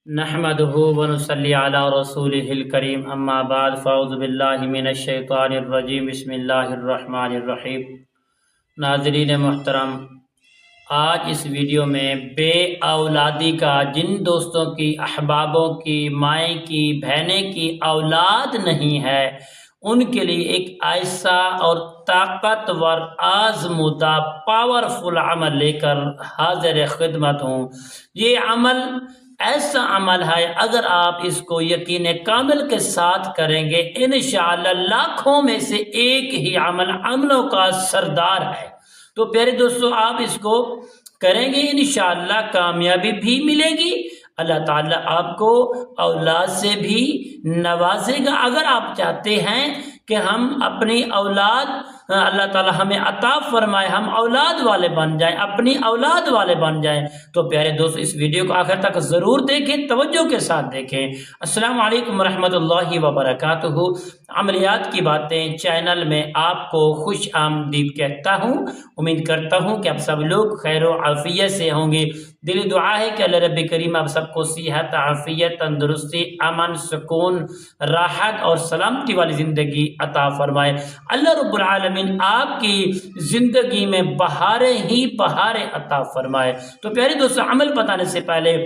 نحمده ونصلي على رسوله الكريم اما بعد فاعوذ باللہ من الشیطان الرجیم بسم اللہ الرحمن الرحیم۔ ناظرین محترم، آج اس ویڈیو میں بے اولادی کا، جن دوستوں کی، احبابوں کی، مائیں کی، بہنیں کی اولاد نہیں ہے، ان کے لیے ایک ایسا اور طاقتور، آزمودہ، پاورفل عمل لے کر حاضر خدمت ہوں۔ یہ عمل ایسا عمل ہے، اگر آپ اس کو یقین کامل کے ساتھ کریں گے، انشاءاللہ لاکھوں میں سے ایک ہی عملوں کا سردار ہے۔ تو پیارے دوستو، آپ اس کو کریں گے، انشاءاللہ کامیابی بھی ملے گی، اللہ تعالیٰ آپ کو اولاد سے بھی نوازے گا۔ اگر آپ چاہتے ہیں کہ ہم اپنی اولاد، اللہ تعالیٰ ہمیں عطا فرمائے، ہم اولاد والے بن جائیں، اپنی اولاد والے بن جائیں، تو پیارے دوست اس ویڈیو کو آخر تک ضرور دیکھیں، توجہ کے ساتھ دیکھیں۔ السلام علیکم ورحمۃ اللہ وبرکاتہ۔ عملیات کی باتیں چینل میں آپ کو خوش آمدید کہتا ہوں۔ امید کرتا ہوں کہ آپ سب لوگ خیر و عافیت سے ہوں گے۔ دلی دعا ہے کہ اللہ رب کریم آپ سب کو صحت، عافیت، تندرستی، امن، سکون، راحت اور سلامتی والی زندگی عطا فرمائے۔ اللہ رب العالمین آپ کی زندگی میں بہاریں ہی بہاریں عطا فرمائے۔ تو پیارے دوستو، عمل بتانے سے پہلے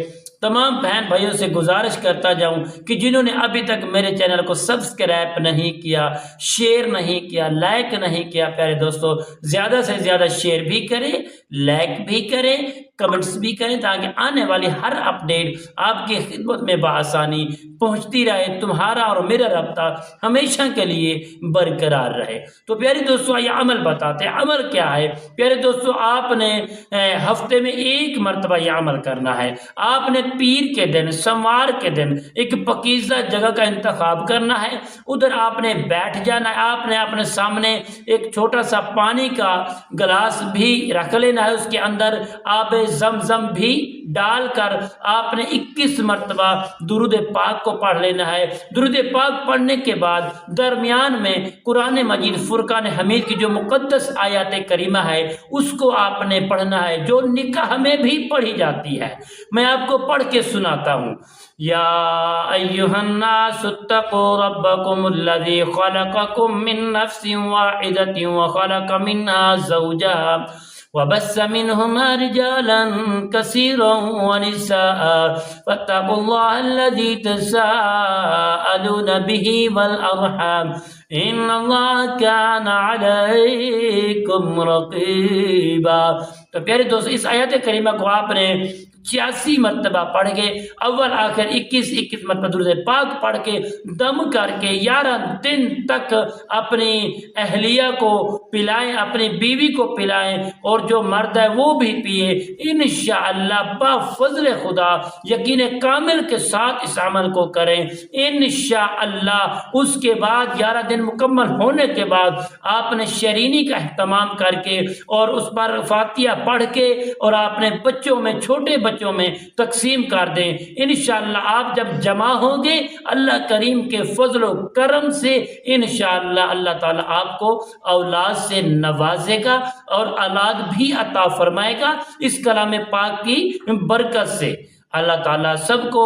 تمام بہن بھائیوں سے گزارش کرتا جاؤں کہ جنہوں نے ابھی تک میرے چینل کو سبسکرائب نہیں کیا، شیئر نہیں کیا، لائک نہیں کیا، پیارے دوستو زیادہ سے زیادہ شیئر بھی کریں، لائک بھی کریں، کمنٹس بھی کریں، تاکہ آنے والی ہر اپڈیٹ آپ کی خدمت میں بآسانی پہنچتی رہے، تمہارا اور میرا رابطہ ہمیشہ کے لیے برقرار رہے۔ تو پیارے دوستو، یہ عمل بتاتے ہیں۔ عمل کیا ہے پیارے دوستو؟ آپ نے ہفتے میں ایک مرتبہ یہ عمل کرنا ہے۔ آپ نے پیر کے دن، سوموار کے دن ایک پاکیزہ جگہ کا انتخاب کرنا ہے، ادھر آپ نے بیٹھ جانا ہے۔ آپ نے اپنے سامنے ایک چھوٹا سا پانی کا گلاس بھی رکھ لینا ہے، اس کے اندر آب زمزم بھی ڈال کر آپ نے 21 مرتبہ درود پاک کو پڑھ لینا ہے۔ درود پاک پڑھنے کے بعد درمیان میں قرآن مجید فرقان حمید کی جو مقدس آیات کریمہ ہے اس کو آپ نے پڑھنا ہے، جو نکاح میں بھی پڑھی جاتی ہے۔ میں آپ کو پڑھ کے سناتا ہوں۔ یا ایہا الناس اتقوا ربکم الذی خلقکم من نفس واحدۃ وخلق منها زوجہا وبث منهما رجالا كثيرا ونساء فاتقوا الله الذي تساءلون به والأرحام إن الله كان عليكم رقيبا۔ تو پیارے دوست، اس آیت کریمہ کو آپ نے 86 مرتبہ پڑھ کے اول آخر 21 مرتبہ درود پاک پڑھ کے دم کر کے 11 دن تک اپنی اہلیہ کو پلائیں، اپنی بیوی کو پلائیں، اور جو مرد ہے وہ بھی پیے۔ انشاءاللہ بفضل خدا یقین کامل کے ساتھ اس عمل کو کریں۔ انشاءاللہ اس کے بعد 11 دن مکمل ہونے کے بعد آپ نے شرینی کا اہتمام کر کے اور اس پر فاتحہ پڑھ کے اور آپ نے بچوں میں، چھوٹے بچوں میں تقسیم کر دیں۔ انشاءاللہ آپ جب جمع ہوں گے، اللہ کریم کے فضل و کرم سے انشاءاللہ اللہ تعالیٰ آپ کو اولاد سے نوازے گا اور اولاد بھی عطا فرمائے گا، اس کلام پاک کی برکت سے۔ اللہ تعالیٰ سب کو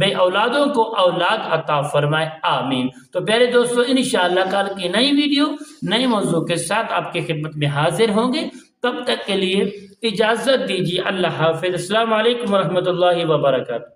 بے اولادوں کو اولاد عطا فرمائے، آمین۔ تو پیارے دوستو، انشاءاللہ کل کی نئی ویڈیو نئے موضوع کے ساتھ آپ کی خدمت میں حاضر ہوں گے۔ تب تک کے لیے اجازت دیجیے، اللہ حافظ۔ السلام علیکم ورحمۃ اللہ وبرکاتہ۔